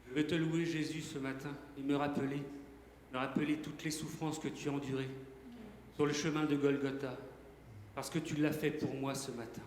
Je veux te louer, Jésus, ce matin et me rappeler toutes les souffrances que tu as endurées sur le chemin de Golgotha, parce que tu l'as fait pour moi ce matin.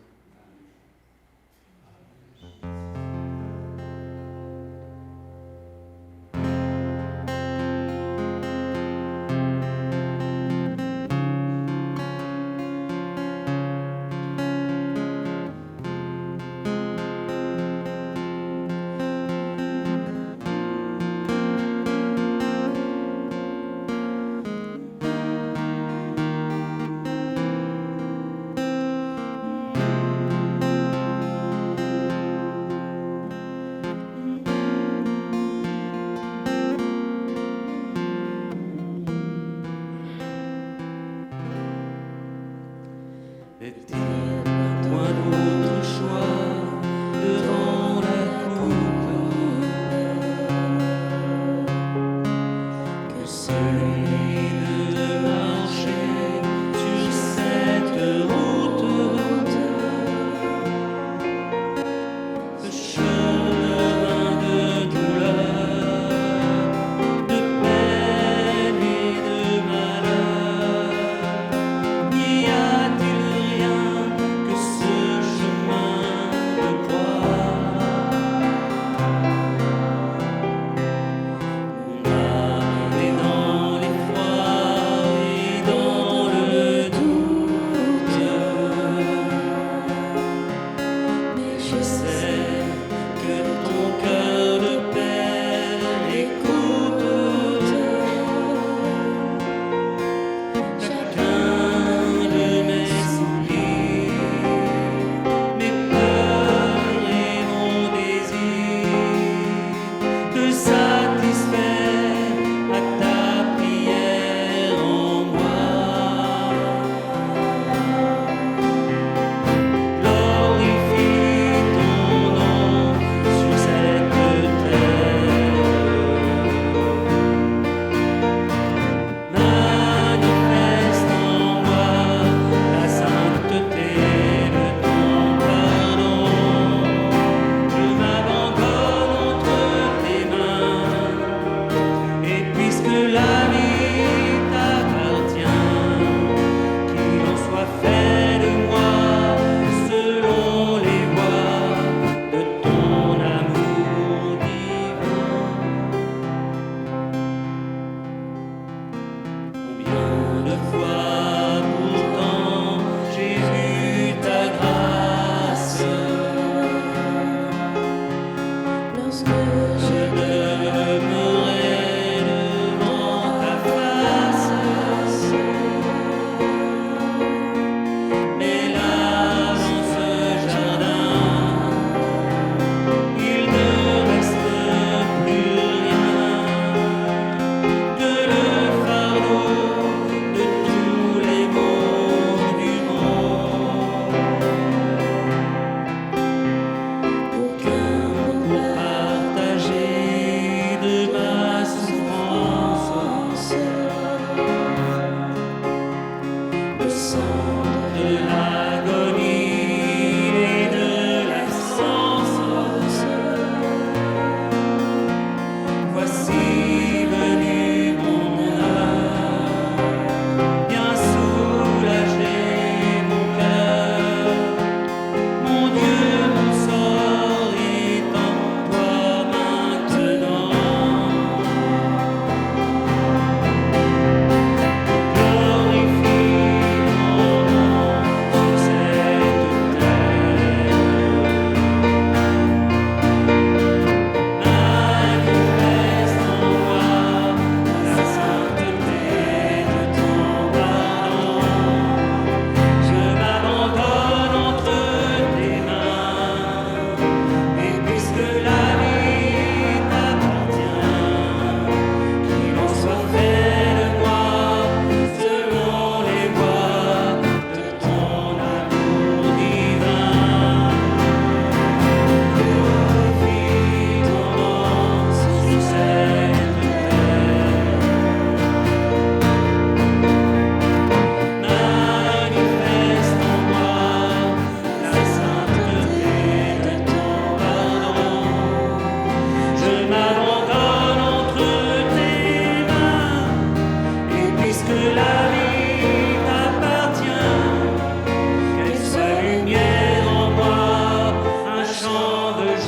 Partager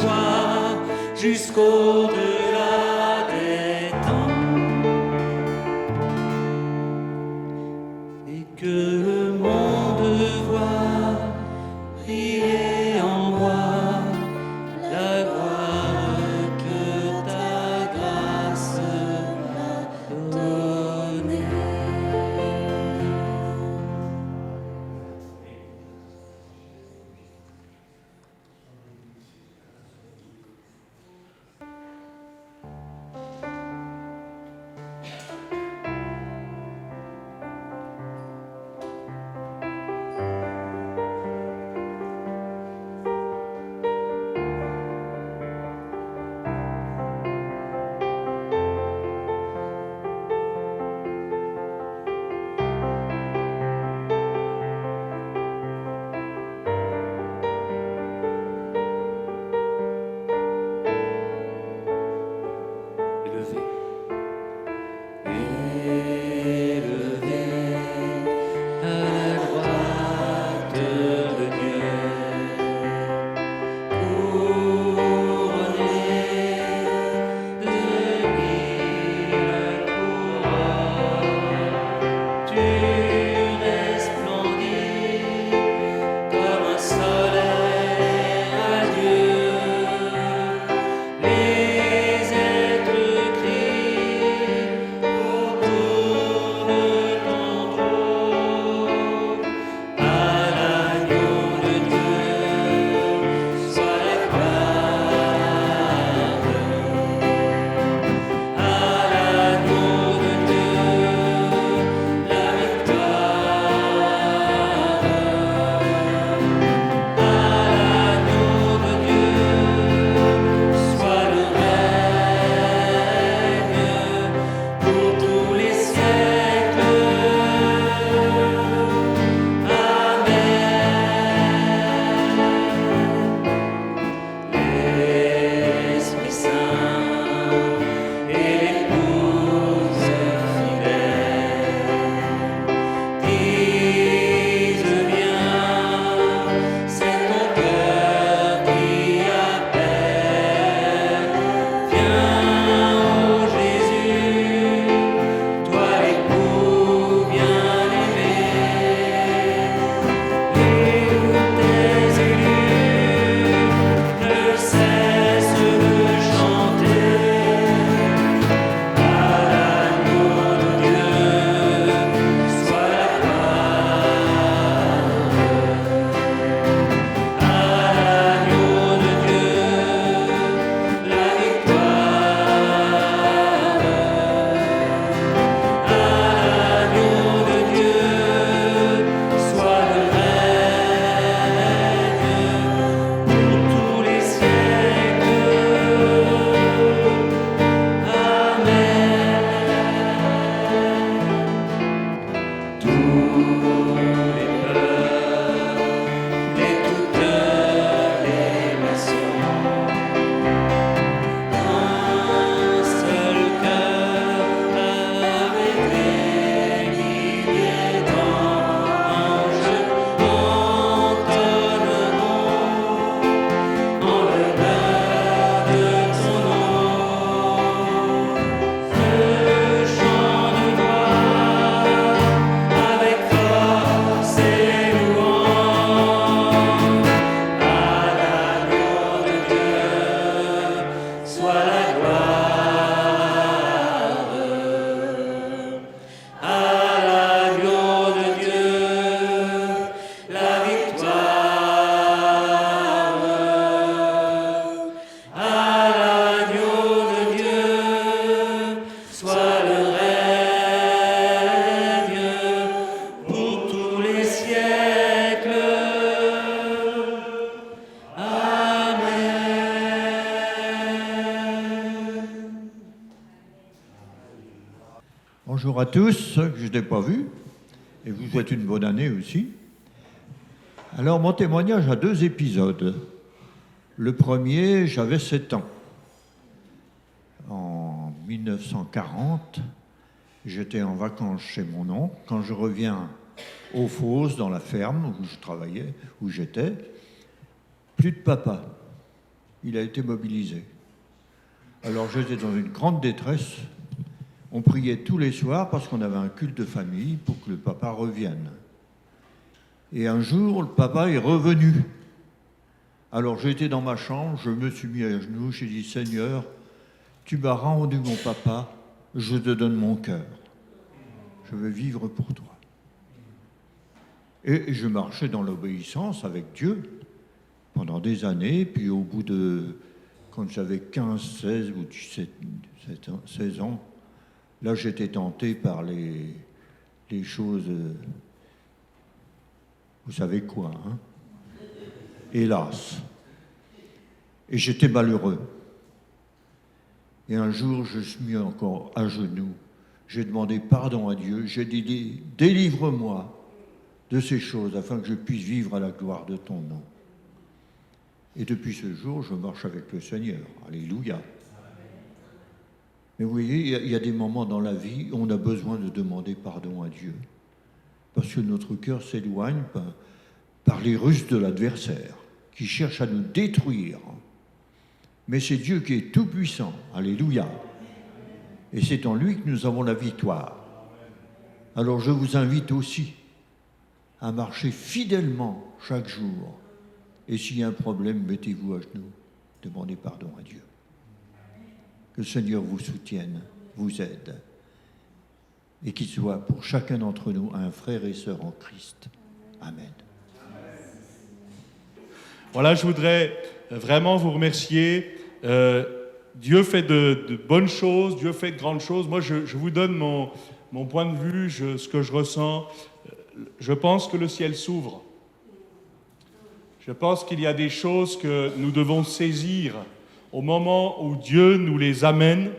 toi jusqu'au-delà des temps. Et que le monde voit briller en moi la gloire que ta grâce m'a donnée. Bonjour à tous, que je n'ai pas vu, et vous souhaite une bonne année aussi. Alors, mon témoignage a 2 épisodes. Le premier, j'avais 7 ans. En 1940, j'étais en vacances chez mon oncle. Quand je reviens aux Fosses, dans la ferme où je travaillais, où j'étais, plus de papa. il a été mobilisé. Alors j'étais dans une grande détresse. On priait tous les soirs parce qu'on avait un culte de famille pour que le papa revienne. Et un jour, le papa est revenu. Alors j'étais dans ma chambre, je me suis mis à genoux, j'ai dit « Seigneur, tu m'as rendu mon papa, je te donne mon cœur. Je veux vivre pour toi. » Et je marchais dans l'obéissance avec Dieu pendant des années, puis au bout de, quand j'avais 15, 16 ou 16 ans, là j'étais tenté par les choses, vous savez quoi, hein? Hélas. Et j'étais malheureux. Et un jour, je suis mis encore à genoux. J'ai demandé pardon à Dieu. J'ai dit, délivre-moi de ces choses afin que je puisse vivre à la gloire de ton nom. Et depuis ce jour, je marche avec le Seigneur. Alléluia. Mais vous voyez, il y a des moments dans la vie où on a besoin de demander pardon à Dieu. Parce que notre cœur s'éloigne par les ruses de l'adversaire qui cherche à nous détruire. Mais c'est Dieu qui est tout-puissant. Alléluia. Et c'est en lui que nous avons la victoire. Alors je vous invite aussi à marcher fidèlement chaque jour. Et s'il y a un problème, mettez-vous à genoux. Demandez pardon à Dieu. Que le Seigneur vous soutienne, vous aide. Et qu'il soit pour chacun d'entre nous un frère et sœur en Christ. Amen. Voilà, je voudrais vraiment vous remercier. Dieu fait de bonnes choses, Dieu fait de grandes choses. Moi, je vous donne mon point de vue, ce que je ressens. Je pense que le ciel s'ouvre. Je pense qu'il y a des choses que nous devons saisir au moment où Dieu nous les amène.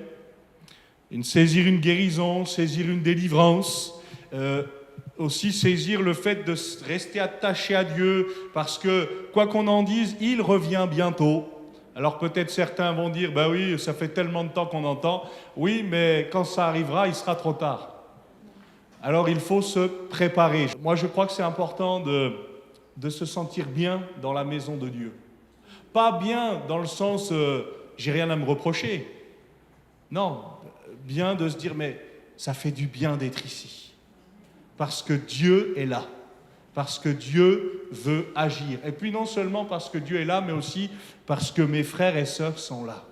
Saisir une guérison, saisir une délivrance. Aussi saisir le fait de rester attaché à Dieu, parce que, quoi qu'on en dise, il revient bientôt. Alors peut-être certains vont dire, ben oui, ça fait tellement de temps qu'on entend. Oui, mais quand ça arrivera, il sera trop tard. Alors il faut se préparer. Moi, je crois que c'est important de se sentir bien dans la maison de Dieu. Pas bien dans le sens, j'ai rien à me reprocher. Non, bien de se dire, mais ça fait du bien d'être ici. Parce que Dieu est là, parce que Dieu veut agir. Et puis non seulement parce que Dieu est là, mais aussi parce que mes frères et sœurs sont là.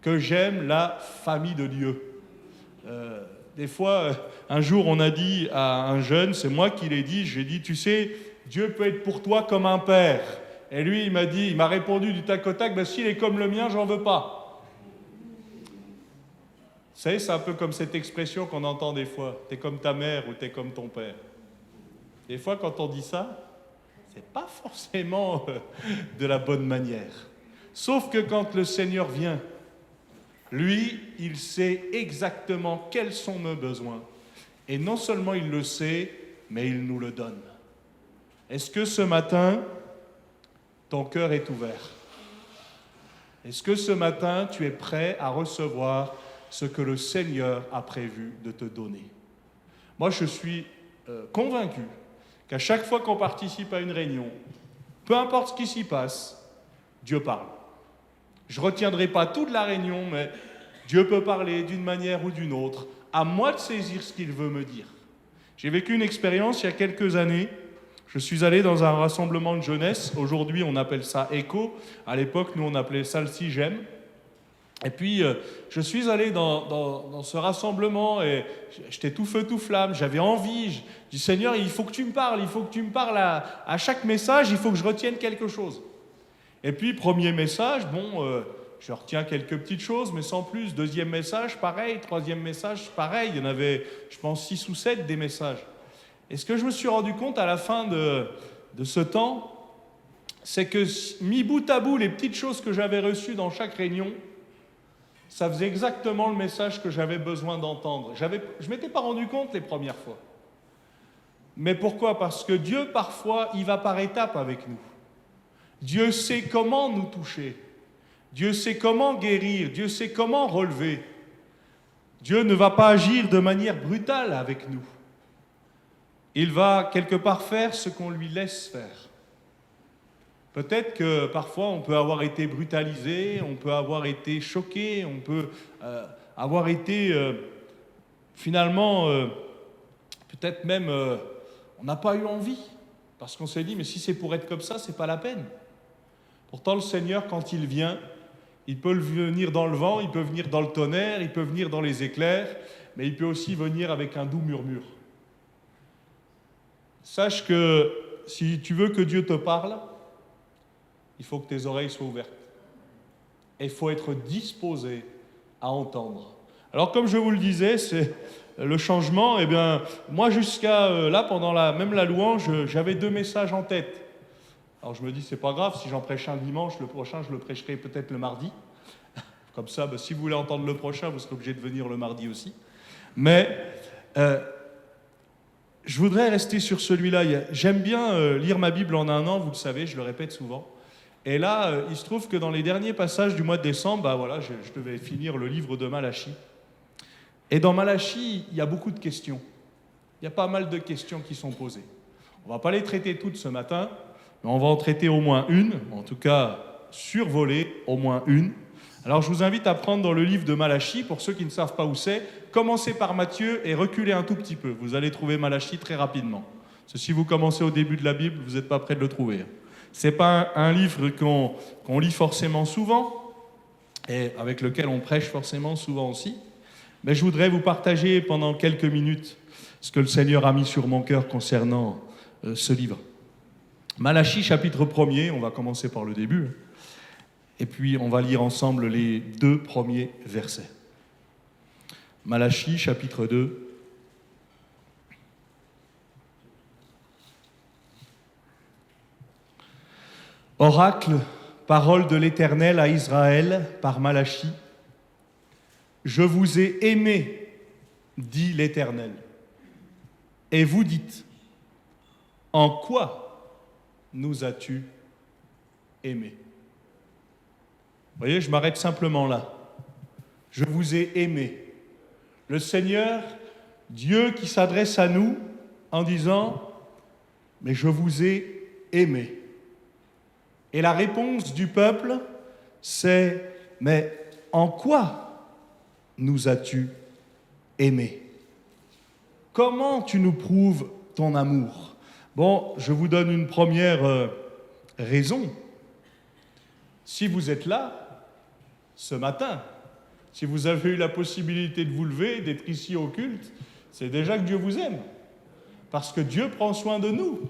Que j'aime la famille de Dieu. Des fois, un jour, on a dit à un jeune, c'est moi qui l'ai dit, j'ai dit, tu sais, Dieu peut être pour toi comme un père. Et lui, il m'a répondu du tac au tac, ben, s'il est comme le mien, j'en veux pas. Vous savez, c'est un peu comme cette expression qu'on entend des fois. T'es comme ta mère ou t'es comme ton père. Des fois, quand on dit ça, c'est pas forcément de la bonne manière. Sauf que quand le Seigneur vient, lui, il sait exactement quels sont nos besoins. Et non seulement il le sait, mais il nous le donne. Est-ce que ce matin, ton cœur est ouvert? Est-ce que ce matin, tu es prêt à recevoir ce que le Seigneur a prévu de te donner? Moi, je suis convaincu qu'à chaque fois qu'on participe à une réunion, peu importe ce qui s'y passe, Dieu parle. Je ne retiendrai pas toute la réunion, mais Dieu peut parler d'une manière ou d'une autre. À moi de saisir ce qu'il veut me dire. J'ai vécu une expérience il y a quelques années. Je suis allé dans un rassemblement de jeunesse. Aujourd'hui, on appelle ça ECHO. À l'époque, nous, on appelait ça le CIGEM. Et puis, je suis allé dans ce rassemblement et j'étais tout feu, tout flamme. J'avais envie. Je dis, Seigneur, il faut que tu me parles. Il faut que tu me parles à chaque message. Il faut que je retienne quelque chose. Et puis, premier message, je retiens quelques petites choses, mais sans plus. Deuxième message, pareil. Troisième message, pareil. Il y en avait, je pense, 6 ou 7 des messages. Et ce que je me suis rendu compte à la fin de ce temps, c'est que, mis bout à bout, les petites choses que j'avais reçues dans chaque réunion, ça faisait exactement le message que j'avais besoin d'entendre. Je ne m'étais pas rendu compte les premières fois. Mais pourquoi? Parce que Dieu, parfois, il va par étapes avec nous. Dieu sait comment nous toucher. Dieu sait comment guérir. Dieu sait comment relever. Dieu ne va pas agir de manière brutale avec nous. Il va quelque part faire ce qu'on lui laisse faire. Peut-être que parfois on peut avoir été brutalisé, on peut avoir été choqué, on peut avoir été finalement, peut-être même, on n'a pas eu envie, parce qu'on s'est dit, mais si c'est pour être comme ça, c'est pas la peine. Pourtant, le Seigneur, quand il vient, il peut venir dans le vent, il peut venir dans le tonnerre, il peut venir dans les éclairs, mais il peut aussi venir avec un doux murmure. Sache que si tu veux que Dieu te parle, il faut que tes oreilles soient ouvertes. Et il faut être disposé à entendre. Alors, comme je vous le disais, c'est le changement. Eh bien, moi, jusqu'à là, pendant même la louange, j'avais 2 messages en tête. Alors, je me dis, c'est pas grave, si j'en prêche un dimanche, le prochain, je le prêcherai peut-être le mardi. Comme ça, si vous voulez entendre le prochain, vous serez obligé de venir le mardi aussi. Mais je voudrais rester sur celui-là. J'aime bien lire ma Bible en un an, vous le savez, je le répète souvent. Et là, il se trouve que dans les derniers passages du mois de décembre, voilà, je devais finir le livre de Malachie. Et dans Malachie, il y a beaucoup de questions. Il y a pas mal de questions qui sont posées. On ne va pas les traiter toutes ce matin, mais on va en traiter au moins une, en tout cas survoler au moins une. Alors je vous invite à prendre dans le livre de Malachie, pour ceux qui ne savent pas où c'est, commencez par Matthieu et reculez un tout petit peu. Vous allez trouver Malachie très rapidement. Parce que si vous commencez au début de la Bible, vous n'êtes pas près de le trouver. Ce n'est pas un livre qu'on lit forcément souvent, et avec lequel on prêche forcément souvent aussi. Mais je voudrais vous partager pendant quelques minutes ce que le Seigneur a mis sur mon cœur concernant ce livre. Malachie, chapitre 1er, on va commencer par le début, et puis on va lire ensemble les 2 premiers versets. Malachie, chapitre 2. Oracle, parole de l'Éternel à Israël par Malachie. Je vous ai aimé, dit l'Éternel. Et vous dites, en quoi nous as-tu aimés? Vous voyez, je m'arrête simplement là. Je vous ai aimé. Le Seigneur, Dieu qui s'adresse à nous en disant, mais je vous ai aimé. Et la réponse du peuple, c'est, mais en quoi nous as-tu aimés? Comment tu nous prouves ton amour? Bon, je vous donne une première raison. Si vous êtes là, ce matin, si vous avez eu la possibilité de vous lever, d'être ici au culte, c'est déjà que Dieu vous aime. Parce que Dieu prend soin de nous.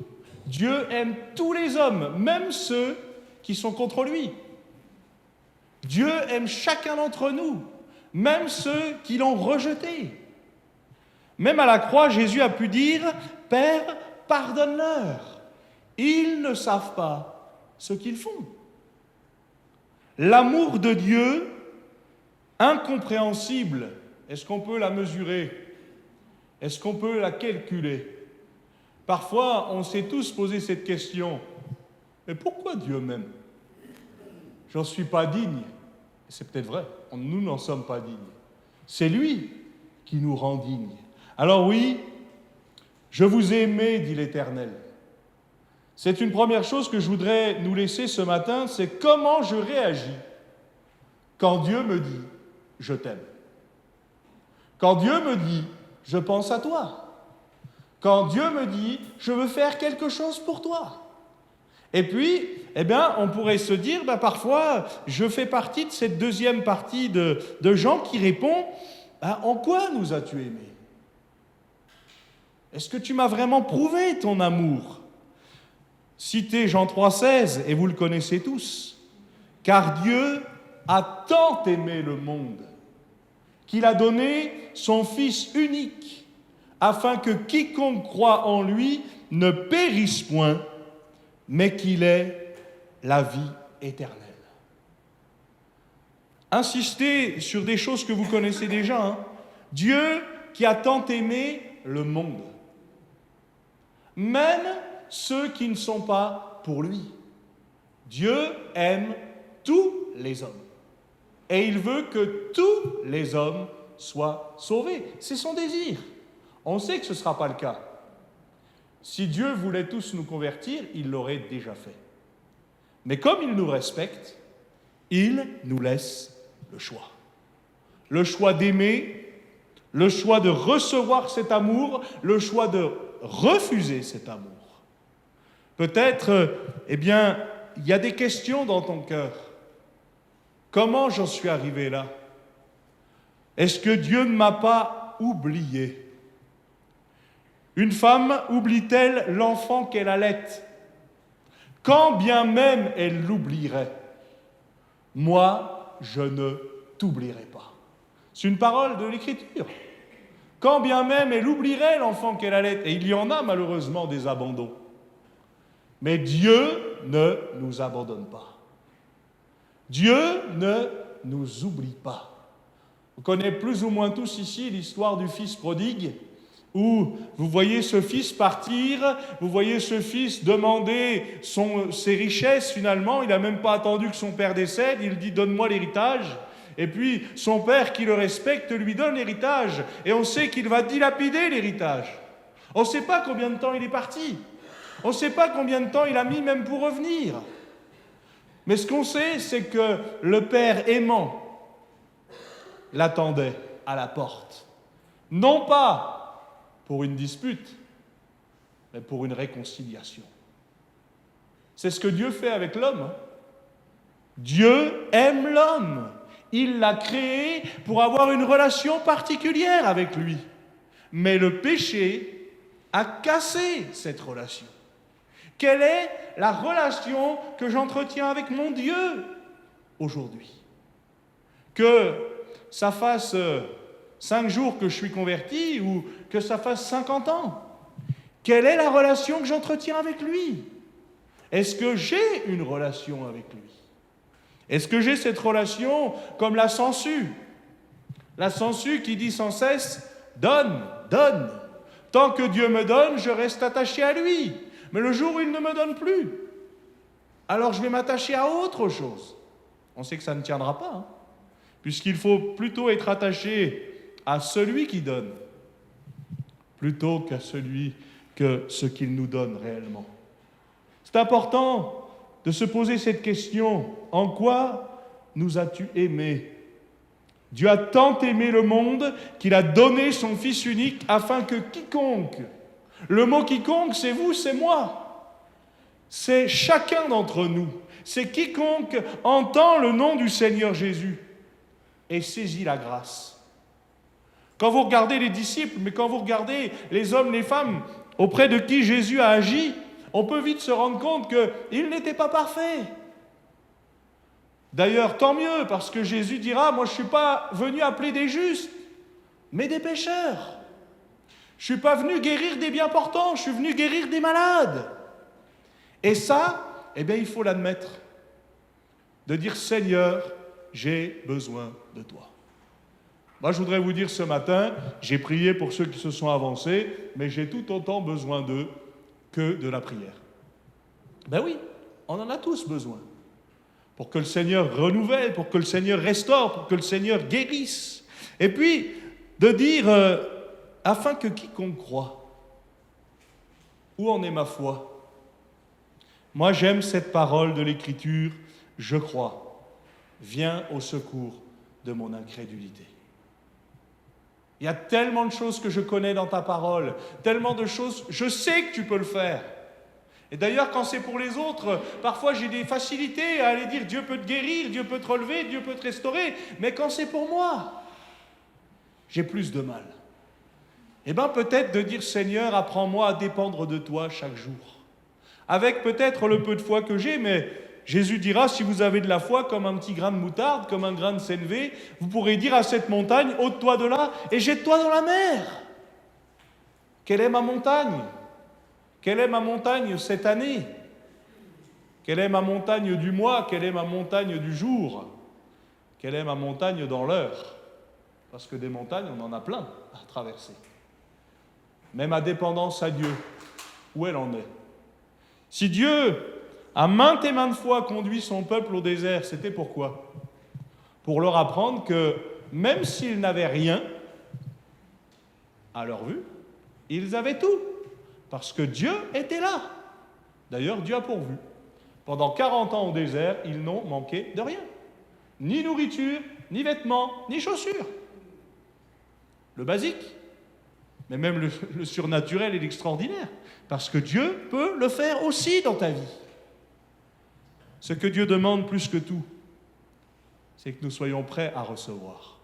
Dieu aime tous les hommes, même ceux qui sont contre lui. Dieu aime chacun d'entre nous, même ceux qui l'ont rejeté. Même à la croix, Jésus a pu dire, « Père, pardonne-leur, ils ne savent pas ce qu'ils font. » L'amour de Dieu, incompréhensible, est-ce qu'on peut la mesurer? Est-ce qu'on peut la calculer? Parfois, on s'est tous posé cette question. Mais pourquoi Dieu m'aime? J'en suis pas digne. C'est peut-être vrai, nous n'en sommes pas dignes. C'est lui qui nous rend dignes. Alors oui, je vous ai aimé, dit l'Éternel. C'est une première chose que je voudrais nous laisser ce matin, c'est comment je réagis quand Dieu me dit « je t'aime ». Quand Dieu me dit « je pense à toi ». Quand Dieu me dit « je veux faire quelque chose pour toi ». Et puis, on pourrait se dire, parfois, je fais partie de cette deuxième partie de gens qui répondent, en quoi nous as-tu aimés? Est-ce que tu m'as vraiment prouvé ton amour? Citez Jean 3,16, et vous le connaissez tous. Car Dieu a tant aimé le monde, qu'il a donné son Fils unique, afin que quiconque croit en lui ne périsse point, mais qu'il ait la vie éternelle. Insistez sur des choses que vous connaissez déjà. Dieu qui a tant aimé le monde, même ceux qui ne sont pas pour lui. Dieu aime tous les hommes. Et il veut que tous les hommes soient sauvés. C'est son désir. On sait que ce ne sera pas le cas. Si Dieu voulait tous nous convertir, il l'aurait déjà fait. Mais comme il nous respecte, il nous laisse le choix. Le choix d'aimer, le choix de recevoir cet amour, le choix de refuser cet amour. Peut-être, il y a des questions dans ton cœur. Comment j'en suis arrivé là? Est-ce que Dieu ne m'a pas oublié? Une femme oublie-t-elle l'enfant qu'elle allait? Quand bien même elle l'oublierait, moi, je ne t'oublierai pas. C'est une parole de l'Écriture. Quand bien même elle oublierait l'enfant qu'elle allait, et il y en a malheureusement des abandons. Mais Dieu ne nous abandonne pas. Dieu ne nous oublie pas. On connaît plus ou moins tous ici l'histoire du fils prodigue, où vous voyez ce fils partir, vous voyez ce fils demander ses richesses finalement, il n'a même pas attendu que son père décède, il dit « donne-moi l'héritage ». Et puis son père qui le respecte lui donne l'héritage, et on sait qu'il va dilapider l'héritage. On ne sait pas combien de temps il est parti, on ne sait pas combien de temps il a mis même pour revenir. Mais ce qu'on sait, c'est que le père aimant l'attendait à la porte, non pas pour une dispute, mais pour une réconciliation. C'est ce que Dieu fait avec l'homme. Dieu aime l'homme. Il l'a créé pour avoir une relation particulière avec lui. Mais le péché a cassé cette relation. Quelle est la relation que j'entretiens avec mon Dieu aujourd'hui? Que ça fasse 5 jours que je suis converti ou que ça fasse 50 ans. Quelle est la relation que j'entretiens avec lui? Est-ce que j'ai une relation avec lui? Est-ce que j'ai cette relation comme la sangsue? La sangsue qui dit sans cesse « donne, donne ». Tant que Dieu me donne, je reste attaché à lui. Mais le jour où il ne me donne plus, alors je vais m'attacher à autre chose. On sait que ça ne tiendra pas, hein, puisqu'il faut plutôt être attaché à celui qui donne, plutôt qu'à ce qu'il nous donne réellement. C'est important de se poser cette question. En quoi nous as-tu aimés? Dieu a tant aimé le monde qu'il a donné son Fils unique afin que quiconque, le mot quiconque, c'est vous, c'est moi, c'est chacun d'entre nous, c'est quiconque entend le nom du Seigneur Jésus et saisit la grâce. Quand vous regardez les disciples, mais quand vous regardez les hommes, les femmes auprès de qui Jésus a agi, on peut vite se rendre compte qu'ils n'étaient pas parfaits. D'ailleurs, tant mieux, parce que Jésus dira, moi je ne suis pas venu appeler des justes, mais des pécheurs. Je ne suis pas venu guérir des bien portants, je suis venu guérir des malades. Et ça, il faut l'admettre. De dire, Seigneur, j'ai besoin de toi. Moi, je voudrais vous dire ce matin, j'ai prié pour ceux qui se sont avancés, mais j'ai tout autant besoin d'eux que de la prière. Ben oui, on en a tous besoin. Pour que le Seigneur renouvelle, pour que le Seigneur restaure, pour que le Seigneur guérisse. Et puis, de dire, afin que quiconque croit, où en est ma foi? Moi, j'aime cette parole de l'Écriture, je crois, viens au secours de mon incrédulité. Il y a tellement de choses que je connais dans ta parole, tellement de choses, je sais que tu peux le faire. Et d'ailleurs, quand c'est pour les autres, parfois j'ai des facilités à aller dire Dieu peut te guérir, Dieu peut te relever, Dieu peut te restaurer. Mais quand c'est pour moi, j'ai plus de mal. Peut-être de dire Seigneur, apprends-moi à dépendre de toi chaque jour. Avec peut-être le peu de foi que j'ai, mais Jésus dira, si vous avez de la foi comme un petit grain de moutarde, comme un grain de sénévé, vous pourrez dire à cette montagne, ôte-toi de là et jette-toi dans la mer. Quelle est ma montagne? Quelle est ma montagne cette année? Quelle est ma montagne du mois? Quelle est ma montagne du jour? Quelle est ma montagne dans l'heure? Parce que des montagnes, on en a plein à traverser. Mais ma dépendance à Dieu, où elle en est? Si Dieu a maintes et maintes fois conduit son peuple au désert, c'était pourquoi? Pour leur apprendre que même s'ils n'avaient rien, à leur vue, ils avaient tout. Parce que Dieu était là. D'ailleurs, Dieu a pourvu. Pendant 40 ans au désert, ils n'ont manqué de rien. Ni nourriture, ni vêtements, ni chaussures. Le basique. Mais même le surnaturel et l'extraordinaire. Parce que Dieu peut le faire aussi dans ta vie. Ce que Dieu demande plus que tout, c'est que nous soyons prêts à recevoir.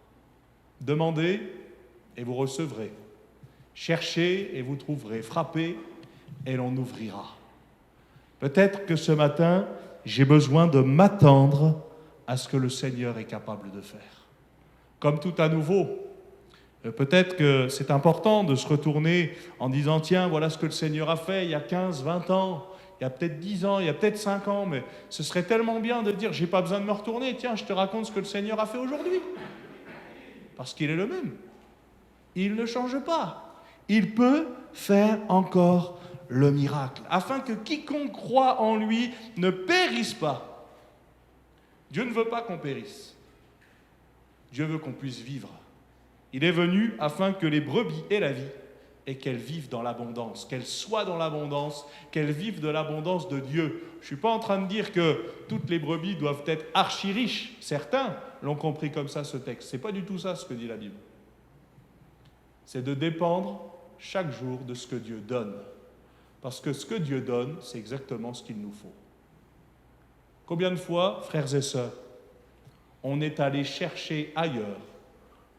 Demandez et vous recevrez. Cherchez et vous trouverez. Frappez et l'on ouvrira. Peut-être que ce matin, j'ai besoin de m'attendre à ce que le Seigneur est capable de faire. Comme tout à nouveau, peut-être que c'est important de se retourner en disant « Tiens, voilà ce que le Seigneur a fait il y a 15, 20 ans, il y a peut-être 10 ans, il y a peut-être 5 ans, mais ce serait tellement bien de dire « J'ai pas besoin de me retourner, tiens, je te raconte ce que le Seigneur a fait aujourd'hui. » Parce qu'il est le même. Il ne change pas. Il peut faire encore le miracle, afin que quiconque croit en lui ne périsse pas. Dieu ne veut pas qu'on périsse. Dieu veut qu'on puisse vivre. Il est venu afin que les brebis aient la vie et qu'elles vivent dans l'abondance, qu'elles soient dans l'abondance, qu'elles vivent de l'abondance de Dieu. Je ne suis pas en train de dire que toutes les brebis doivent être archi-riches. Certains l'ont compris comme ça, ce texte. Ce n'est pas du tout ça ce que dit la Bible. C'est de dépendre chaque jour de ce que Dieu donne. Parce que ce que Dieu donne, c'est exactement ce qu'il nous faut. Combien de fois, frères et sœurs, on est allé chercher ailleurs,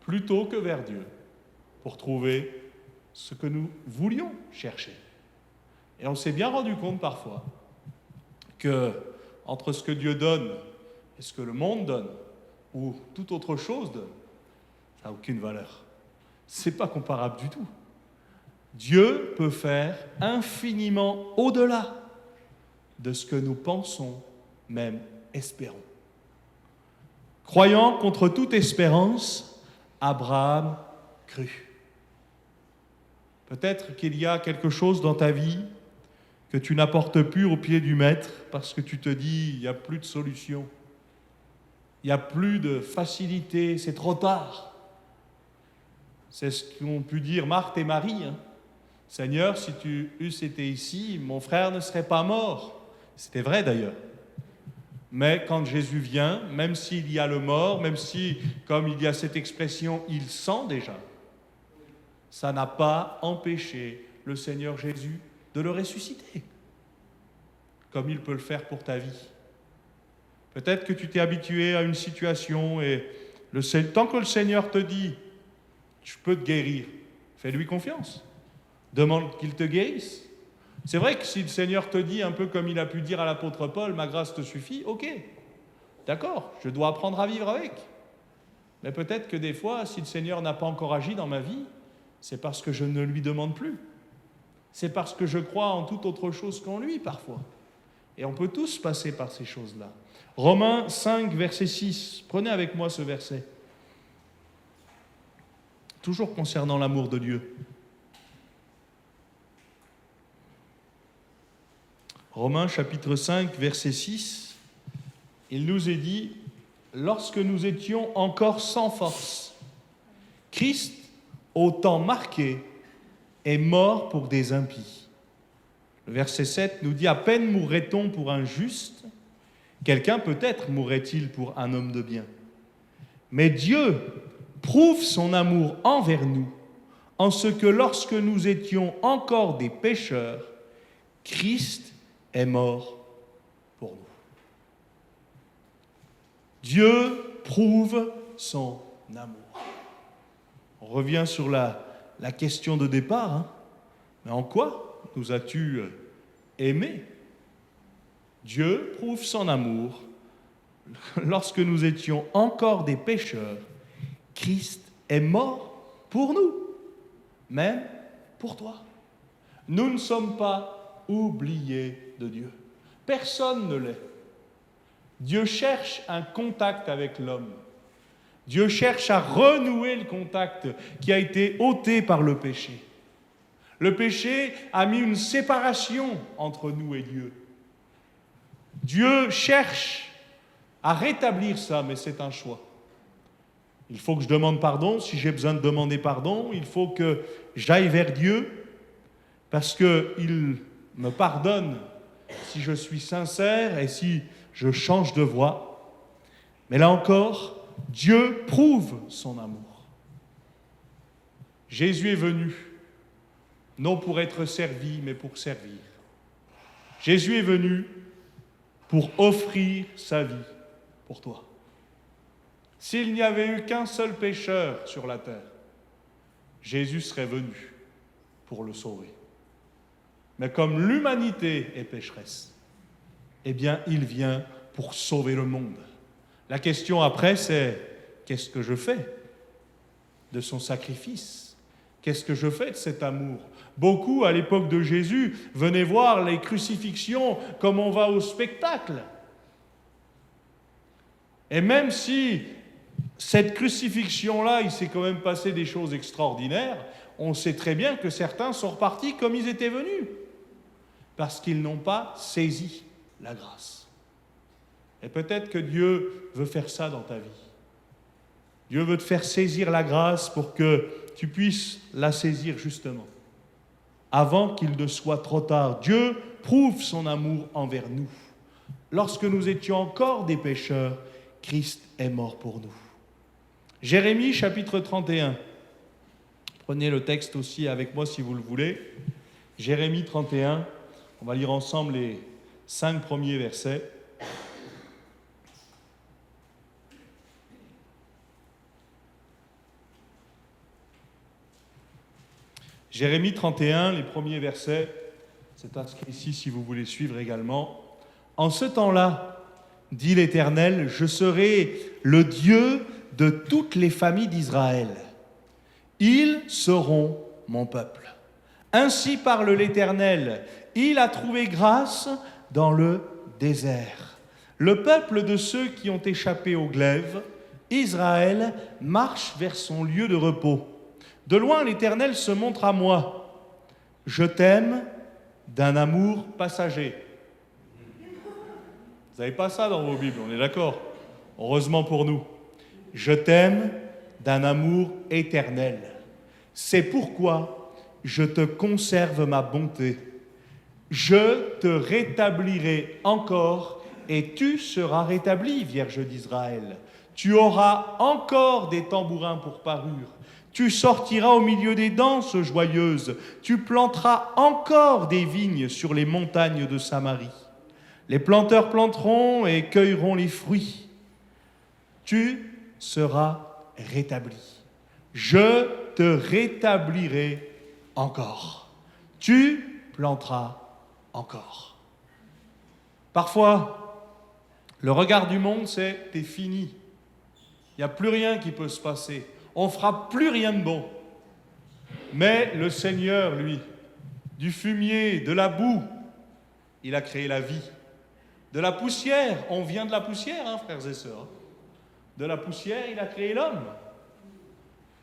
plutôt que vers Dieu, pour trouver ce que nous voulions chercher. Et on s'est bien rendu compte parfois que entre ce que Dieu donne et ce que le monde donne, ou toute autre chose donne, ça n'a aucune valeur. Ce n'est pas comparable du tout. Dieu peut faire infiniment au-delà de ce que nous pensons, même espérons. Croyant contre toute espérance, Abraham crut. Peut-être qu'il y a quelque chose dans ta vie que tu n'apportes plus au pied du maître parce que tu te dis, il n'y a plus de solution, il n'y a plus de facilité, c'est trop tard. C'est ce qu'ont pu dire Marthe et Marie. Seigneur, si tu eusses été ici, mon frère ne serait pas mort. C'était vrai d'ailleurs. Mais quand Jésus vient, même s'il y a le mort, même si, comme il y a cette expression, il sent déjà, ça n'a pas empêché le Seigneur Jésus de le ressusciter, comme il peut le faire pour ta vie. Peut-être que tu t'es habitué à une situation et tant que le Seigneur te dit « je peux te guérir », fais-lui confiance. Demande qu'il te guérisse. C'est vrai que si le Seigneur te dit, un peu comme il a pu dire à l'apôtre Paul, « ma grâce te suffit », ok, d'accord, je dois apprendre à vivre avec. Mais peut-être que des fois, si le Seigneur n'a pas encore agi dans ma vie, c'est parce que je ne lui demande plus. C'est parce que je crois en toute autre chose qu'en lui, parfois. Et on peut tous passer par ces choses-là. Romains 5, verset 6. Prenez avec moi ce verset. Toujours concernant l'amour de Dieu. Romains chapitre 5, verset 6. Il nous est dit, « Lorsque nous étions encore sans force, Christ, au temps marqué, est mort pour des impies. » Le verset 7 nous dit « À peine mourrait-on pour un juste, quelqu'un peut-être mourrait-il pour un homme de bien. Mais Dieu prouve son amour envers nous, en ce que lorsque nous étions encore des pécheurs, Christ est mort pour nous. » Dieu prouve son amour. On revient sur la question de départ. Mais en quoi nous as-tu aimés ? Dieu prouve son amour. Lorsque nous étions encore des pécheurs, Christ est mort pour nous, même pour toi. Nous ne sommes pas oubliés de Dieu. Personne ne l'est. Dieu cherche un contact avec l'homme. Dieu cherche à renouer le contact qui a été ôté par le péché. Le péché a mis une séparation entre nous et Dieu. Dieu cherche à rétablir ça, mais c'est un choix. Il faut que je demande pardon. Si j'ai besoin de demander pardon, il faut que j'aille vers Dieu parce qu'il me pardonne si je suis sincère et si je change de voie. Mais là encore, Dieu prouve son amour. Jésus est venu, non pour être servi, mais pour servir. Jésus est venu pour offrir sa vie pour toi. S'il n'y avait eu qu'un seul pécheur sur la terre, Jésus serait venu pour le sauver. Mais comme l'humanité est pécheresse, eh bien, il vient pour sauver le monde. La question après, c'est qu'est-ce que je fais de son sacrifice? Qu'est-ce que je fais de cet amour? Beaucoup, à l'époque de Jésus, venaient voir les crucifixions comme on va au spectacle. Et même si cette crucifixion-là, il s'est quand même passé des choses extraordinaires, on sait très bien que certains sont repartis comme ils étaient venus, parce qu'ils n'ont pas saisi la grâce. Et peut-être que Dieu veut faire ça dans ta vie. Dieu veut te faire saisir la grâce pour que tu puisses la saisir justement, avant qu'il ne soit trop tard. Dieu prouve son amour envers nous. Lorsque nous étions encore des pécheurs, Christ est mort pour nous. Jérémie chapitre 31. Prenez le texte aussi avec moi si vous le voulez. Jérémie 31, on va lire ensemble les 5 premiers versets. Jérémie 31, les premiers versets, c'est inscrit ici si vous voulez suivre également. En ce temps-là, dit l'Éternel, je serai le Dieu de toutes les familles d'Israël. Ils seront mon peuple. Ainsi parle l'Éternel, il a trouvé grâce dans le désert. Le peuple de ceux qui ont échappé au glaive, Israël, marche vers son lieu de repos. De loin, l'Éternel se montre à moi. Je t'aime d'un amour passager. Vous n'avez pas ça dans vos Bibles, on est d'accord? Heureusement pour nous. Je t'aime d'un amour éternel. C'est pourquoi je te conserve ma bonté. Je te rétablirai encore et tu seras rétabli, Vierge d'Israël. Tu auras encore des tambourins pour parure. Tu sortiras au milieu des danses joyeuses. Tu planteras encore des vignes sur les montagnes de Samarie. Les planteurs planteront et cueilleront les fruits. Tu seras rétabli. Je te rétablirai encore. Tu planteras encore. Parfois, le regard du monde, c'est « t'es fini ». Il n'y a plus rien qui peut se passer. On ne fera plus rien de bon. Mais le Seigneur, lui, du fumier, de la boue, il a créé la vie. De la poussière, on vient de la poussière, hein, frères et sœurs. De la poussière, il a créé l'homme.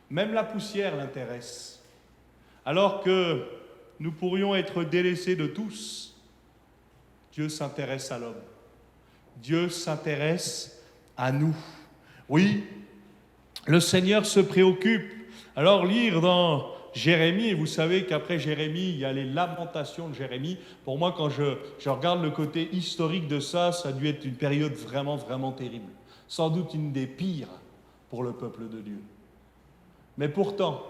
Même la poussière l'intéresse. Alors que nous pourrions être délaissés de tous, Dieu s'intéresse à l'homme. Dieu s'intéresse à nous. Oui, le Seigneur se préoccupe. Alors lire dans Jérémie, et vous savez qu'après Jérémie, il y a les lamentations de Jérémie. Pour moi, quand je regarde le côté historique de ça, ça a dû être une période vraiment, vraiment terrible. Sans doute une des pires pour le peuple de Dieu. Mais pourtant,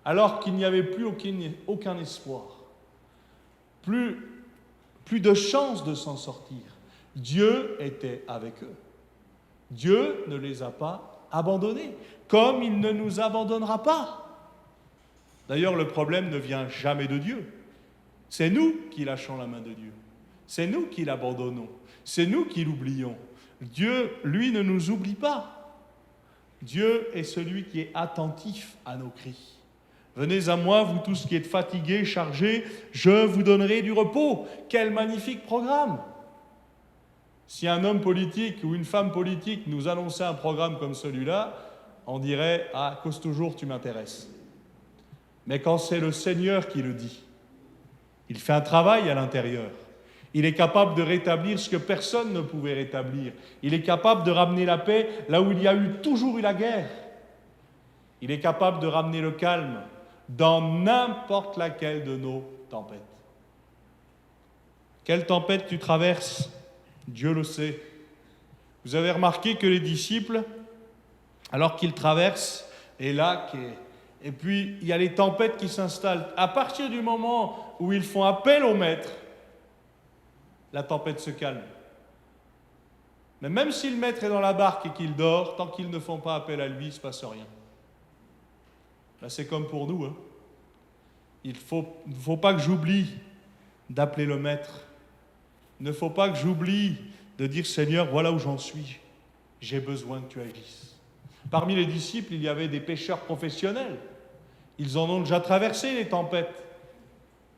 alors qu'il n'y avait plus aucun espoir, plus de chance de s'en sortir, Dieu était avec eux. Dieu ne les a pas abandonnés, comme il ne nous abandonnera pas. D'ailleurs, le problème ne vient jamais de Dieu. C'est nous qui lâchons la main de Dieu. C'est nous qui l'abandonnons. C'est nous qui l'oublions. Dieu, lui, ne nous oublie pas. Dieu est celui qui est attentif à nos cris. Venez à moi, vous tous qui êtes fatigués, chargés, je vous donnerai du repos. Quel magnifique programme! Si un homme politique ou une femme politique nous annonçait un programme comme celui-là, on dirait « Ah, cause toujours, tu m'intéresses ». Mais quand c'est le Seigneur qui le dit, il fait un travail à l'intérieur. Il est capable de rétablir ce que personne ne pouvait rétablir. Il est capable de ramener la paix là où il y a toujours eu la guerre. Il est capable de ramener le calme dans n'importe laquelle de nos tempêtes. Quelle tempête tu traverses? Dieu le sait. Vous avez remarqué que les disciples, alors qu'ils traversent les lacs, et puis il y a les tempêtes qui s'installent. À partir du moment où ils font appel au Maître, la tempête se calme. Mais même si le Maître est dans la barque et qu'il dort, tant qu'ils ne font pas appel à lui, il ne se passe rien. Là, c'est comme pour nous. Hein. Il ne faut pas que j'oublie d'appeler le Maître. Il ne faut pas que j'oublie de dire, Seigneur, voilà où j'en suis. J'ai besoin que tu agisses. Parmi les disciples, il y avait des pêcheurs professionnels. Ils en ont déjà traversé les tempêtes.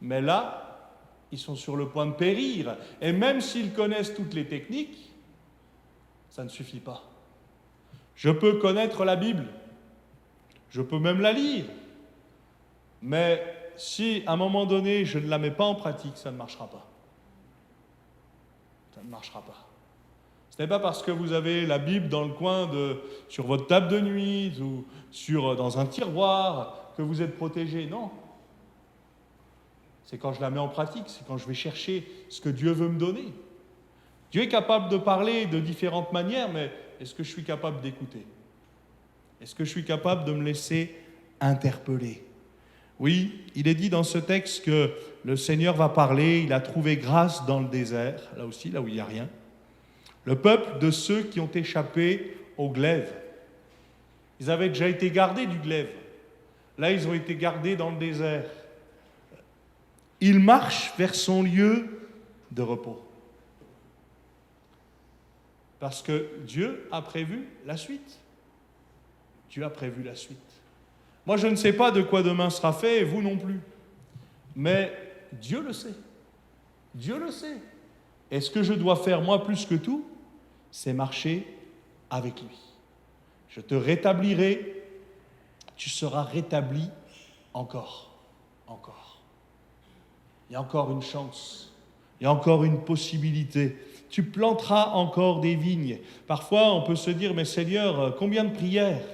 Mais là, ils sont sur le point de périr. Et même s'ils connaissent toutes les techniques, ça ne suffit pas. Je peux connaître la Bible. Je peux même la lire. Mais si, à un moment donné, je ne la mets pas en pratique, ça ne marchera pas. Ça ne marchera pas. Ce n'est pas parce que vous avez la Bible dans le coin sur votre table de nuit ou dans un tiroir que vous êtes protégé. Non. C'est quand je la mets en pratique, c'est quand je vais chercher ce que Dieu veut me donner. Dieu est capable de parler de différentes manières, mais est-ce que je suis capable d'écouter? Est-ce que je suis capable de me laisser interpeller? Oui, il est dit dans ce texte que le Seigneur va parler, il a trouvé grâce dans le désert, là aussi, là où il n'y a rien. Le peuple de ceux qui ont échappé au glaive. Ils avaient déjà été gardés du glaive. Là, ils ont été gardés dans le désert. Il marche vers son lieu de repos. Parce que Dieu a prévu la suite. Dieu a prévu la suite. Moi, je ne sais pas de quoi demain sera fait, et vous non plus. Mais Dieu le sait. Dieu le sait. Et ce que je dois faire, moi, plus que tout, c'est marcher avec lui. Je te rétablirai, tu seras rétabli encore. Encore. Il y a encore une chance. Il y a encore une possibilité. Tu planteras encore des vignes. Parfois, on peut se dire, mais Seigneur, combien de prières?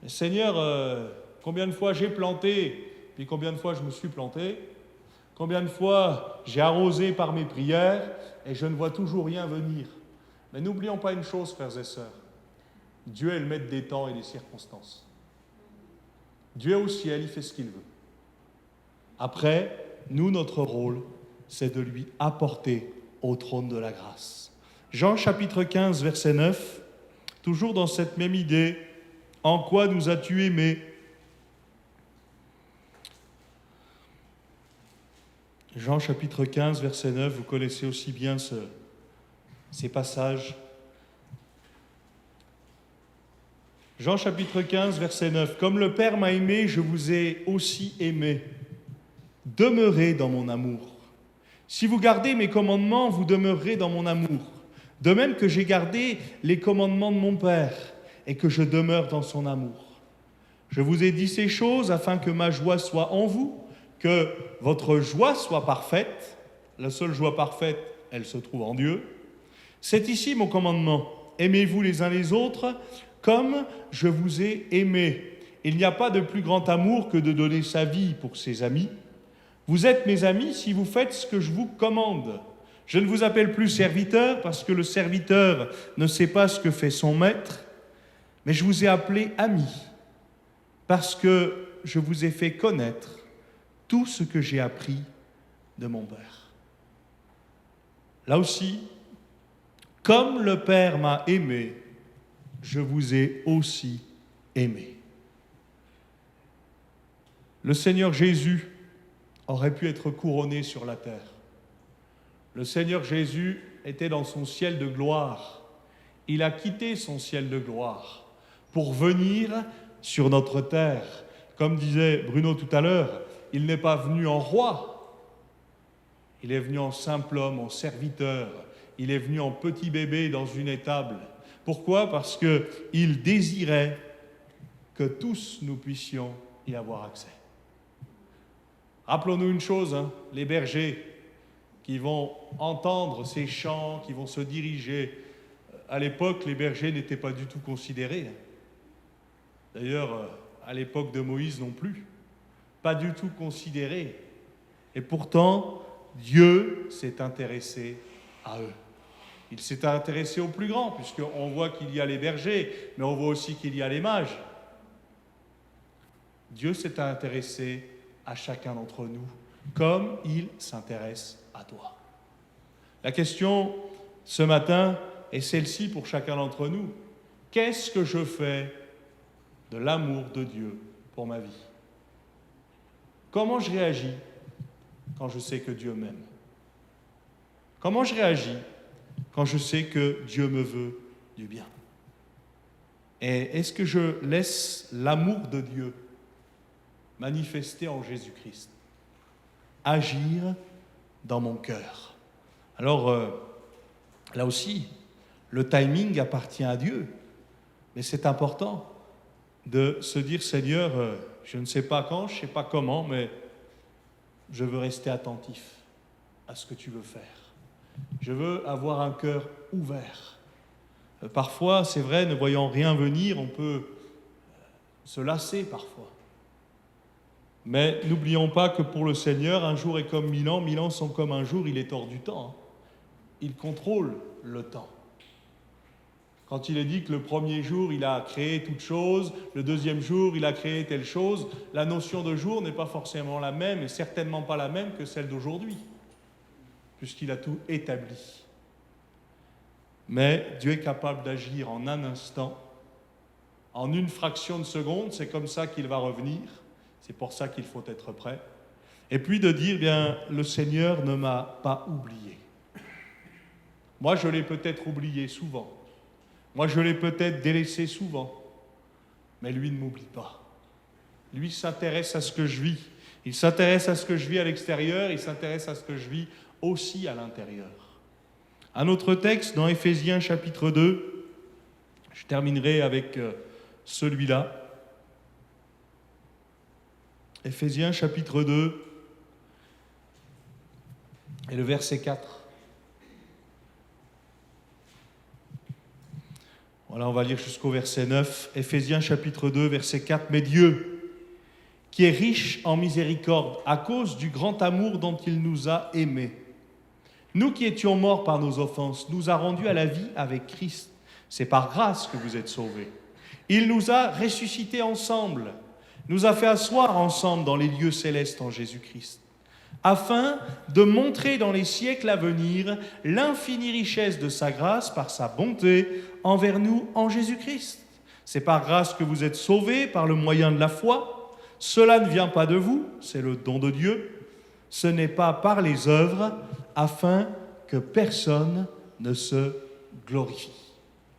Mais Seigneur, combien de fois j'ai planté, puis combien de fois je me suis planté? Combien de fois j'ai arrosé par mes prières et je ne vois toujours rien venir? Mais n'oublions pas une chose, frères et sœurs. Dieu est le maître des temps et des circonstances. Dieu au ciel, il fait ce qu'il veut. Après, nous, notre rôle, c'est de lui apporter au trône de la grâce. Jean chapitre 15, verset 9, toujours dans cette même idée, « En quoi nous as-tu aimés ?» Jean chapitre 15, verset 9, vous connaissez aussi bien ces passages. Jean chapitre 15, verset 9, « Comme le Père m'a aimé, je vous ai aussi aimé. Demeurez dans mon amour. Si vous gardez mes commandements, vous demeurerez dans mon amour. De même que j'ai gardé les commandements de mon Père et que je demeure dans son amour. Je vous ai dit ces choses afin que ma joie soit en vous, que votre joie soit parfaite. » La seule joie parfaite, elle se trouve en Dieu. « C'est ici mon commandement. Aimez-vous les uns les autres comme je vous ai aimé. Il n'y a pas de plus grand amour que de donner sa vie pour ses amis. Vous êtes mes amis si vous faites ce que je vous commande. Je ne vous appelle plus serviteur parce que le serviteur ne sait pas ce que fait son maître, mais je vous ai appelé ami parce que je vous ai fait connaître tout ce que j'ai appris de mon Père. » Là aussi, comme le Père m'a aimé, je vous ai aussi aimé. Le Seigneur Jésus aurait pu être couronné sur la terre. Le Seigneur Jésus était dans son ciel de gloire. Il a quitté son ciel de gloire pour venir sur notre terre. Comme disait Bruno tout à l'heure, il n'est pas venu en roi, il est venu en simple homme, en serviteur, il est venu en petit bébé dans une étable. Pourquoi? Parce qu'il désirait que tous nous puissions y avoir accès. Rappelons-nous une chose, les bergers qui vont entendre ces chants, qui vont se diriger. À l'époque, les bergers n'étaient pas du tout considérés. D'ailleurs, à l'époque de Moïse non plus, pas du tout considérés. Et pourtant, Dieu s'est intéressé à eux. Il s'est intéressé aux plus grands, puisqu'on voit qu'il y a les bergers, mais on voit aussi qu'il y a les mages. Dieu s'est intéressé à chacun d'entre nous, comme il s'intéresse à toi. La question ce matin est celle-ci pour chacun d'entre nous. Qu'est-ce que je fais de l'amour de Dieu pour ma vie? Comment je réagis quand je sais que Dieu m'aime? Comment je réagis quand je sais que Dieu me veut du bien? Et est-ce que je laisse l'amour de Dieu manifesté en Jésus-Christ agir dans mon cœur? Alors, là aussi, le timing appartient à Dieu, mais c'est important de se dire, Seigneur, je ne sais pas quand, je ne sais pas comment, mais je veux rester attentif à ce que tu veux faire. Je veux avoir un cœur ouvert. Parfois, c'est vrai, ne voyant rien venir, on peut se lasser parfois. Mais n'oublions pas que pour le Seigneur, un jour est comme 1000 ans sont comme un jour, il est hors du temps. Il contrôle le temps. Quand il est dit que le premier jour, il a créé toute chose, le deuxième jour, il a créé telle chose, la notion de jour n'est pas forcément la même, et certainement pas la même que celle d'aujourd'hui, puisqu'il a tout établi. Mais Dieu est capable d'agir en un instant, en une fraction de seconde, c'est comme ça qu'il va revenir, c'est pour ça qu'il faut être prêt. Et puis de dire, bien, le Seigneur ne m'a pas oublié. Moi, je l'ai peut-être oublié souvent. Moi, je l'ai peut-être délaissé souvent. Mais lui ne m'oublie pas. Lui s'intéresse à ce que je vis. Il s'intéresse à ce que je vis à l'extérieur, il s'intéresse à ce que je vis aussi à l'intérieur. Un autre texte dans Éphésiens chapitre 2, je terminerai avec celui-là. Éphésiens chapitre 2 et le verset 4. Voilà, on va lire jusqu'au verset 9. Éphésiens chapitre 2, verset 4. « Mais Dieu, qui est riche en miséricorde, à cause du grand amour dont il nous a aimés, nous qui étions morts par nos offenses, nous a rendus à la vie avec Christ. C'est par grâce que vous êtes sauvés. Il nous a ressuscités ensemble, nous a fait asseoir ensemble dans les lieux célestes en Jésus-Christ, afin de montrer dans les siècles à venir l'infinie richesse de sa grâce par sa bonté envers nous en Jésus-Christ. C'est par grâce que vous êtes sauvés par le moyen de la foi. Cela ne vient pas de vous, c'est le don de Dieu. Ce n'est pas par les œuvres, afin que personne ne se glorifie. »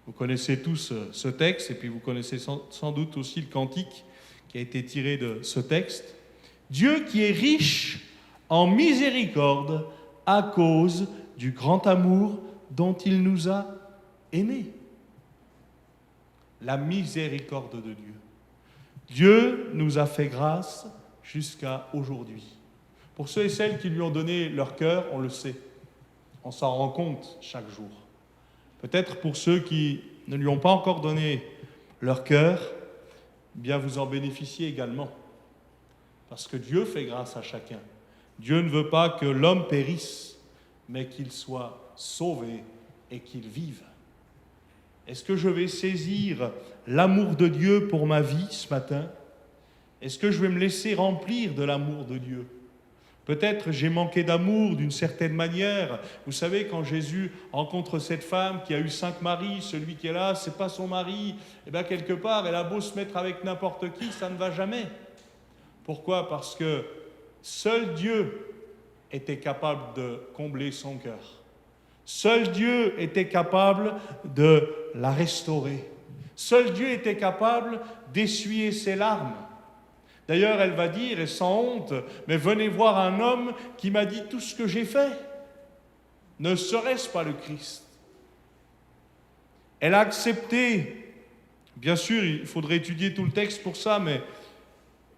Vous connaissez tous ce texte, et puis vous connaissez sans doute aussi le cantique qui a été tiré de ce texte. Dieu qui est riche en miséricorde à cause du grand amour dont il nous a aimés. La miséricorde de Dieu. Dieu nous a fait grâce jusqu'à aujourd'hui. Pour ceux et celles qui lui ont donné leur cœur, on le sait. On s'en rend compte chaque jour. Peut-être pour ceux qui ne lui ont pas encore donné leur cœur, bien vous en bénéficiez également. Parce que Dieu fait grâce à chacun. Dieu ne veut pas que l'homme périsse, mais qu'il soit sauvé et qu'il vive. Est-ce que je vais saisir l'amour de Dieu pour ma vie ce matin? Est-ce que je vais me laisser remplir de l'amour de Dieu? Peut-être j'ai manqué d'amour d'une certaine manière. Vous savez, quand Jésus rencontre cette femme qui a eu 5 maris, celui qui est là, c'est pas son mari, et bien quelque part, elle a beau se mettre avec n'importe qui, ça ne va jamais. Pourquoi? Parce que seul Dieu était capable de combler son cœur. Seul Dieu était capable de la restaurer. Seul Dieu était capable d'essuyer ses larmes. D'ailleurs, elle va dire, et sans honte, « Mais venez voir un homme qui m'a dit tout ce que j'ai fait. Ne serait-ce pas le Christ ?» Elle a accepté, bien sûr, il faudrait étudier tout le texte pour ça, mais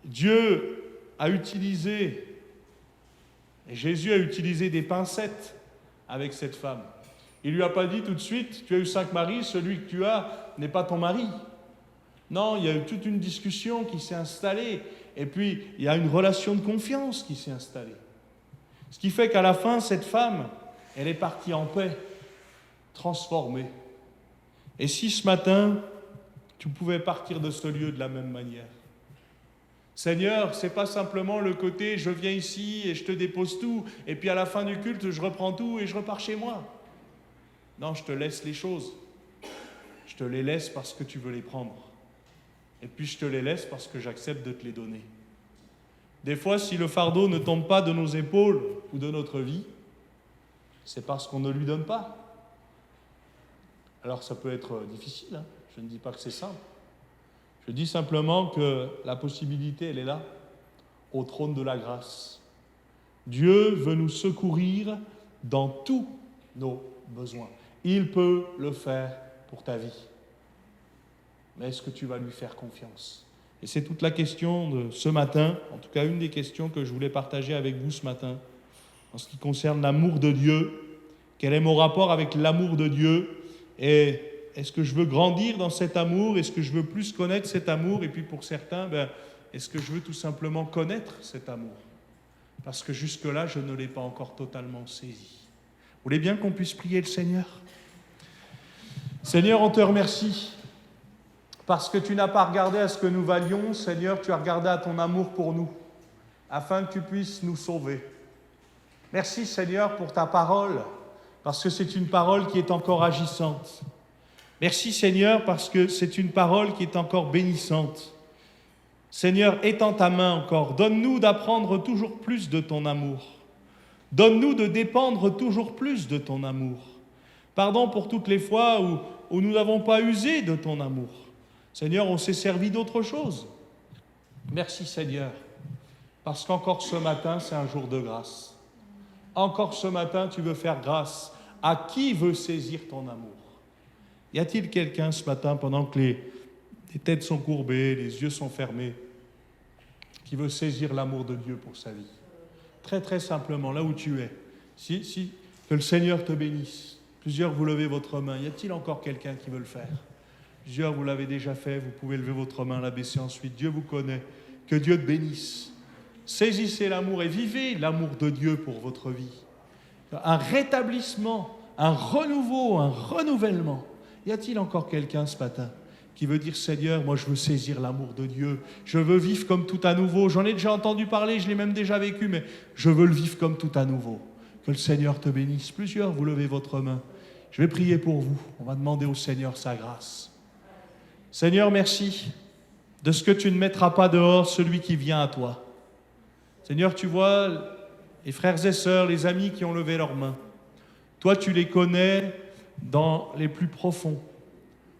Dieu a utilisé, et Jésus a utilisé des pincettes avec cette femme. Il ne lui a pas dit tout de suite, tu as eu 5 maris, celui que tu as n'est pas ton mari. Non, il y a eu toute une discussion qui s'est installée, et puis il y a une relation de confiance qui s'est installée. Ce qui fait qu'à la fin, cette femme, elle est partie en paix, transformée. Et si ce matin, tu pouvais partir de ce lieu de la même manière? Seigneur, c'est pas simplement le côté je viens ici et je te dépose tout, et puis à la fin du culte, je reprends tout et je repars chez moi. Non, je te laisse les choses. Je te les laisse parce que tu veux les prendre. Et puis je te les laisse parce que j'accepte de te les donner. Des fois, si le fardeau ne tombe pas de nos épaules ou de notre vie, c'est parce qu'on ne lui donne pas. Alors ça peut être difficile, hein. Je ne dis pas que c'est simple. Je dis simplement que la possibilité, elle est là, au trône de la grâce. Dieu veut nous secourir dans tous nos besoins. Il peut le faire pour ta vie. Mais est-ce que tu vas lui faire confiance? Et c'est toute la question de ce matin, en tout cas une des questions que je voulais partager avec vous ce matin, en ce qui concerne l'amour de Dieu. Quel est mon rapport avec l'amour de Dieu? Et est-ce que je veux grandir dans cet amour? Est-ce que je veux plus connaître cet amour? Et puis pour certains, est-ce que je veux tout simplement connaître cet amour? Parce que jusque-là, je ne l'ai pas encore totalement saisi. Vous voulez bien qu'on puisse prier le Seigneur? Seigneur, on te remercie parce que tu n'as pas regardé à ce que nous valions, Seigneur, tu as regardé à ton amour pour nous, afin que tu puisses nous sauver. Merci Seigneur pour ta parole, parce que c'est une parole qui est encore agissante. Merci Seigneur parce que c'est une parole qui est encore bénissante. Seigneur, étends ta main encore, donne-nous d'apprendre toujours plus de ton amour. Donne-nous de dépendre toujours plus de ton amour. Pardon pour toutes les fois où nous n'avons pas usé de ton amour. Seigneur, on s'est servi d'autre chose. Merci Seigneur, parce qu'encore ce matin, c'est un jour de grâce. Encore ce matin, tu veux faire grâce à qui veut saisir ton amour. Y a-t-il quelqu'un ce matin, pendant que les têtes sont courbées, les yeux sont fermés, qui veut saisir l'amour de Dieu pour sa vie? Très très simplement, là où tu es. Que le Seigneur te bénisse. Plusieurs, vous levez votre main. Y a-t-il encore quelqu'un qui veut le faire? Plusieurs, vous l'avez déjà fait. Vous pouvez lever votre main, la baisser ensuite. Dieu vous connaît. Que Dieu te bénisse. Saisissez l'amour et vivez l'amour de Dieu pour votre vie. Un rétablissement, un renouveau, un renouvellement. Y a-t-il encore quelqu'un ce matin qui veut dire, Seigneur, moi je veux saisir l'amour de Dieu, je veux vivre comme tout à nouveau, j'en ai déjà entendu parler, je l'ai même déjà vécu, mais je veux le vivre comme tout à nouveau. Que le Seigneur te bénisse. Plusieurs, vous levez votre main. Je vais prier pour vous. On va demander au Seigneur sa grâce. Seigneur, merci de ce que tu ne mettras pas dehors celui qui vient à toi. Seigneur, tu vois les frères et sœurs, les amis qui ont levé leurs mains. Toi, tu les connais dans les plus profonds.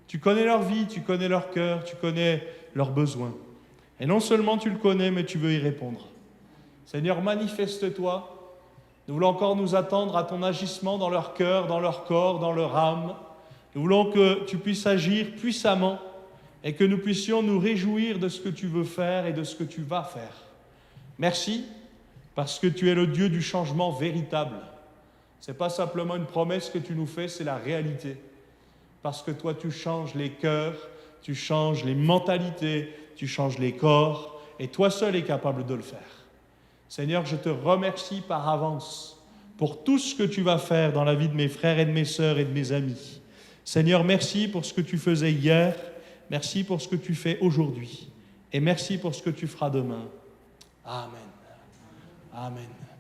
Tu connais leur vie, tu connais leur cœur, tu connais leurs besoins. Et non seulement tu le connais, mais tu veux y répondre. Seigneur, manifeste-toi. Nous voulons encore nous attendre à ton agissement dans leur cœur, dans leur corps, dans leur âme. Nous voulons que tu puisses agir puissamment et que nous puissions nous réjouir de ce que tu veux faire et de ce que tu vas faire. Merci, parce que tu es le Dieu du changement véritable. Ce n'est pas simplement une promesse que tu nous fais, c'est la réalité. Parce que toi, tu changes les cœurs, tu changes les mentalités, tu changes les corps, et toi seul es capable de le faire. Seigneur, je te remercie par avance pour tout ce que tu vas faire dans la vie de mes frères et de mes sœurs et de mes amis. Seigneur, merci pour ce que tu faisais hier, merci pour ce que tu fais aujourd'hui, et merci pour ce que tu feras demain. Amen. Amen.